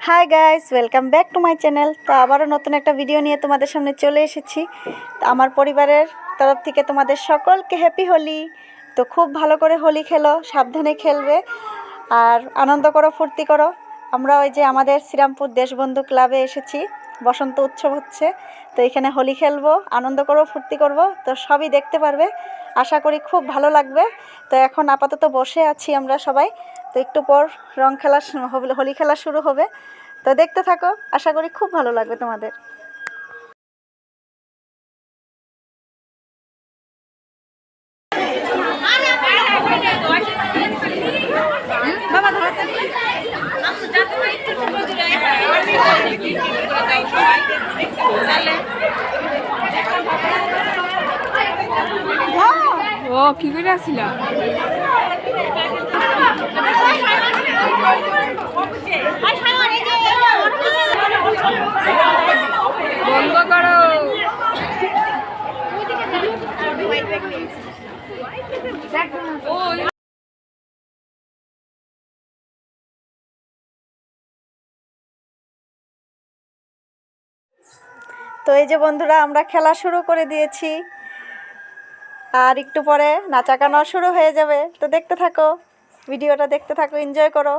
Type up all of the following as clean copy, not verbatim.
Hi guys, welcome back to my channel. তো আবারও নতুন একটা ভিডিও নিয়ে তোমাদের সামনে চলে এসেছি। তো আমার পরিবারের তরফ থেকে তোমাদের সকলকে হ্যাপি হোলি। তো খুব ভালো করে হোলি খেলো, সাবধানে খেলবে আর আনন্দ করো, ফুর্তি করো। আমরা ওই যে আমাদের শ্রীরামপুর দেশবন্ধু ক্লাবে এসেছি, বসন্ত উৎসব হচ্ছে। তো এখানে হোলি খেলবো, আনন্দ করবো, ফুর্তি করব। তো সবই দেখতে পারবে, আশা করি খুব ভালো লাগবে। তো এখন আপাতত বসে আছি আমরা সবাই। তো একটু পর রং খেলা, হোলি খেলা শুরু হবে। তো দেখতে থাকো, আশা করি খুব ভালো লাগবে তোমাদের। ও কি করে আসিল বন্ধ করো। তো এই যে বন্ধুরা, আমরা খেলা শুরু করে দিয়েছি আর একটু পরে নাচা গানাও শুরু হয়ে যাবে। তো দেখতে থাকো, ভিডিওটা দেখতে থাকো, এনজয় করো।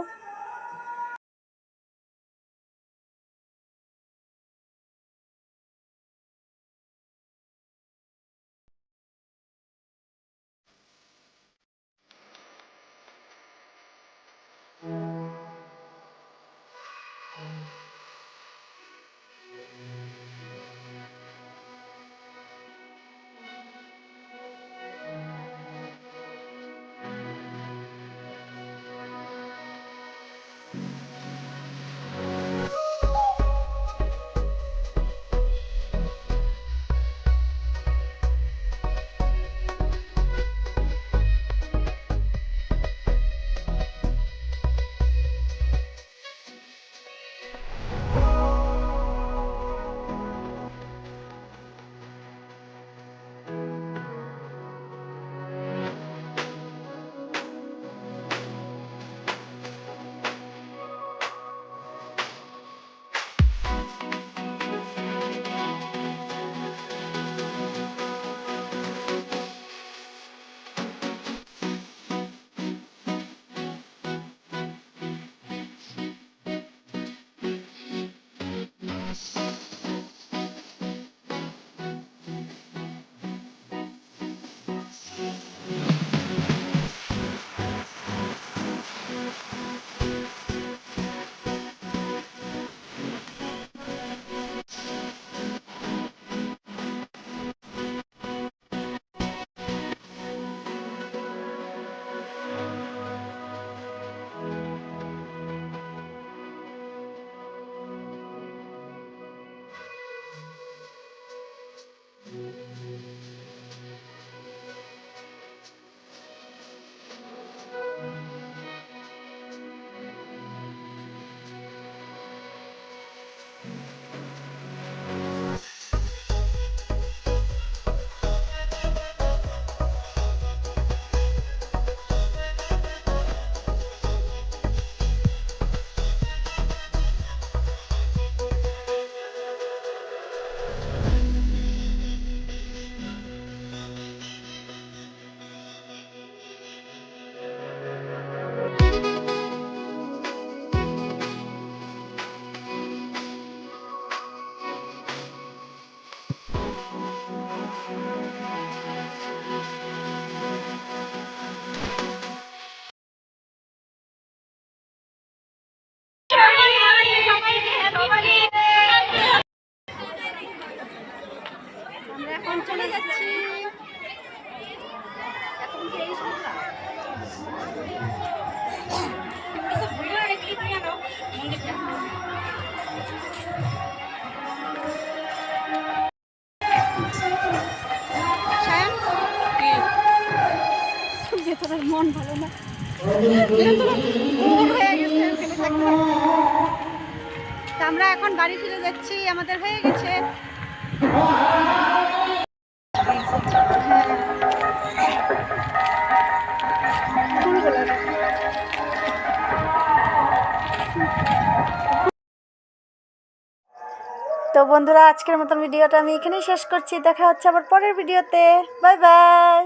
আমরা এখন চলে যাচ্ছি। ভেতরের মন ভালো না, আমরা এখন বাড়ি ফিরে যাচ্ছি, আমাদের হয়ে গেছে। হ্যাঁ। তো বন্ধুরা, আজকের মতন ভিডিওটা আমি এখানেই শেষ করছি। দেখা হচ্ছে আবার পরের ভিডিওতে। Bye bye.